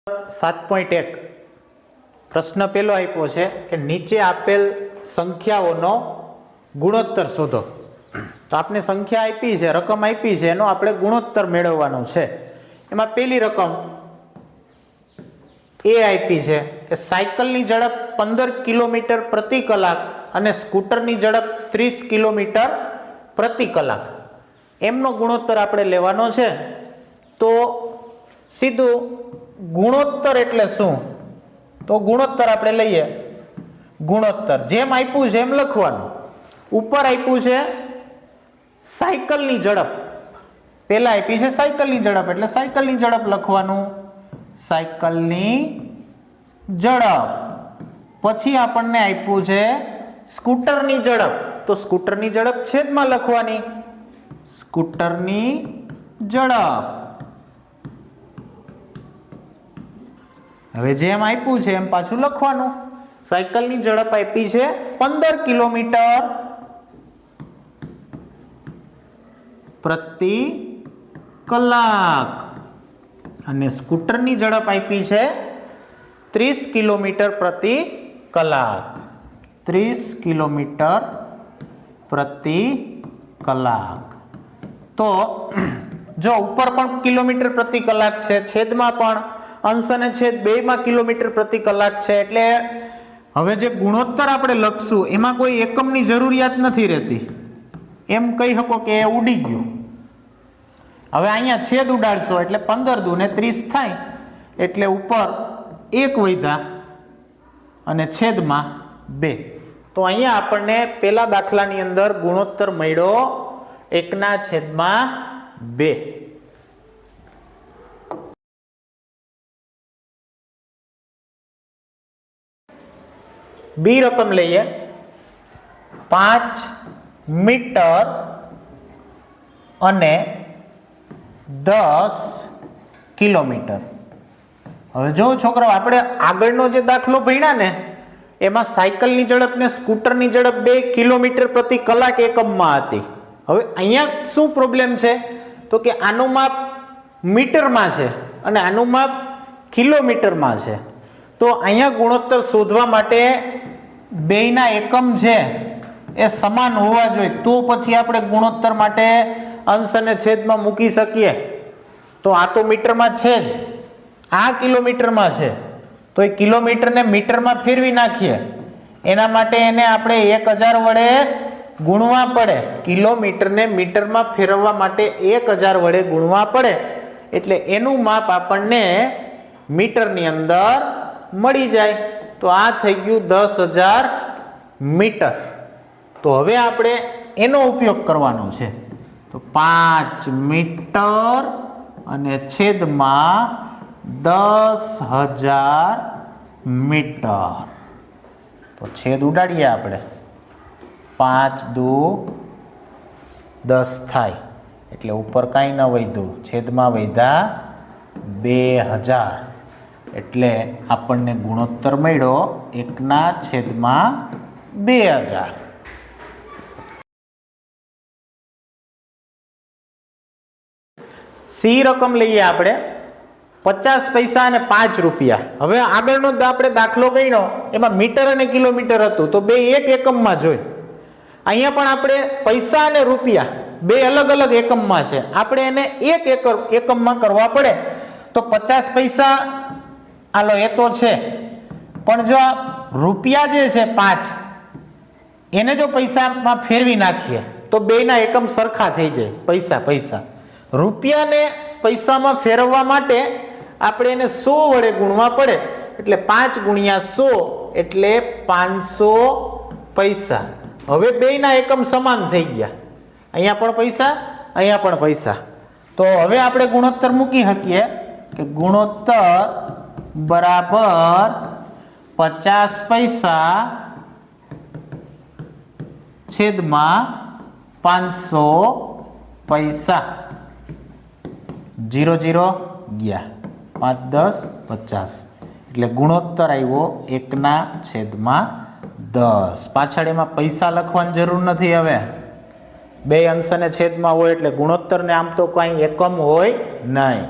7.1 પ્રશ્ન પહેલો આપ્યો છે કે નીચે આપેલ સંખ્યાઓનો ગુણોત્તર શોધો। તો આપણે સંખ્યા આપી છે, રકમ આપી છે, એનો આપણે ગુણોત્તર મેળવવાનો છે। એમાં પહેલી રકમ એ આપી છે કે સાયકલની ઝડપ 15 કિલોમીટર પ્રતિ કલાક અને સ્કૂટરની ઝડપ 30 કિલોમીટર પ્રતિ કલાક, એમનો ગુણોત્તર આપણે લેવાનો છે। તો સીધું ગુણોત્તર એટલે શું? તો ગુણોત્તર આપણે લઈએ, ગુણોત્તર જેમ આપ્યું છે એમ લખવાનું। ઉપર આપ્યું છે સાયકલની ઝડપ, પહેલા આપી છે સાયકલની ઝડપ એટલે સાયકલની ઝડપ લખવાનું, સાયકલની ઝડપ। પછી આપણને આપ્યું છે સ્કૂટરની ઝડપ, તો સ્કૂટરની ઝડપ છેદમાં લખવાની, સ્કૂટરની ઝડપ। હવે જેમ આપ્યું છે એમ પાછું લખવાનું। સાયકલની ઝડપ આપી છે 15 કિલોમીટર પ્રતિ કલાક અને સ્કૂટરની ઝડપ આપી છે 30 કિલોમીટર પ્રતિ કલાક, 30 કિલોમીટર પ્રતિ કલાક। તો જો ઉપર પણ કિલોમીટર પ્રતિ કલાક છે, છેદમાં પણ અંશ અને છેદ બેયમાં કિલોમીટર પ્રતિ કલાક છે, એટલે હવે જે ગુણોત્તર આપણે લખશું એમાં કોઈ એકમની જરૂરિયાત નથી રહેતી, એમ કહી શકો કે એ ઉડી ગયું। હવે અહીંયા છેદ ઉડાડશો એટલે 15 દુ ને 30 થાય, એટલે ઉપર 1 વધ્યા અને છેદમાં 2। તો અહીંયા આપણને પેલા દાખલાની અંદર ગુણોત્તર મળ્યો 1/2। બી રકમ લઈએ 5 મીટર અને 10 કિલોમીટર। હવે જો છોકરાઓ આપણે આગળનો જે દાખલો ભણ્યા ને એમાં સાયકલની ઝડપ ને સ્કૂટરની ઝડપ 2 કિલોમીટર પ્રતિ કલાક એકમમાં હતી। હવે અહીંયા શું પ્રોબ્લેમ છે? તો કે આનું માપ મીટરમાં છે અને આનું માપ કિલોમીટરમાં છે। તો અહીંયા ગુણોત્તર શોધવા માટે બેયના એકમ છે એ સમાન હોવા જોઈએ, તો પછી આપણે ગુણોત્તર માટે અંશ અને છેદમાં મૂકી શકીએ। તો આ તો મીટરમાં છે જ, આ કિલોમીટરમાં છે, તો એ કિલોમીટરને મીટરમાં ફેરવી નાખીએ, એના માટે એને આપણે 1000 વડે ગુણવા પડે। કિલોમીટરને મીટરમાં ફેરવવા માટે 1000 વડે ગુણવા પડે, એટલે એનું માપ આપણને મીટરની અંદર મળી જાય। તો આ થઈ ગયું 10,000 મીટર। તો હવે આપણે એનો ઉપયોગ કરવાનો છે। તો 5 મીટર અને છેદમાં 10,000 મીટર। તો છેદ ઉડાડીએ આપણે, 5 દુ 10 થાય, એટલે ઉપર કાંઈ ન વધ્યું, છેદમાં વધ્યા 2000, એટલે આપણને ગુણોત્તર મળ્યો 1/2000। સી રકમ લઈએ આપણે 50 પૈસા અને 5 રૂપિયા। હવે આગળનો આપણે દાખલો ગણ્યો એમાં મીટર અને કિલોમીટર હતું, તો બે એક એકમમાં જોઈ। અહીંયા પણ આપણે પૈસા અને રૂપિયા બે અલગ અલગ એકમમાં છે, આપણે એને એક એકમમાં કરવા પડે। તો 50 પૈસા હાલો એ તો છે, પણ જો રૂપિયા જે છે 5, એને જો પૈસામાં ફેરવી નાખીએ તો બેના એકમ સરખા થઈ જાય, પૈસા પૈસા। રૂપિયાને પૈસામાં ફેરવવા માટે આપણે એને 100 વડે ગુણવા પડે, એટલે 5 ગુણ્યા 100 એટલે 500 પૈસા। હવે બેના એકમ સમાન થઈ ગયા, અહીંયા પણ પૈસા, અહીંયા પણ પૈસા। તો હવે આપણે ગુણોત્તર મૂકી શકીએ કે ગુણોત્તર બરાબર 50 પૈસા છેદમાં 500 પૈસા। 0 0 ગયા, 5 10 50, એટલે ગુણોત્તર આવ્યો 1/10। પાછળ એમાં પૈસા લખવાની જરૂર નથી, હવે બે અંશ અને છેદમાં હોય એટલે ગુણોત્તરને આમ તો કઈ એકમ હોય નહીં।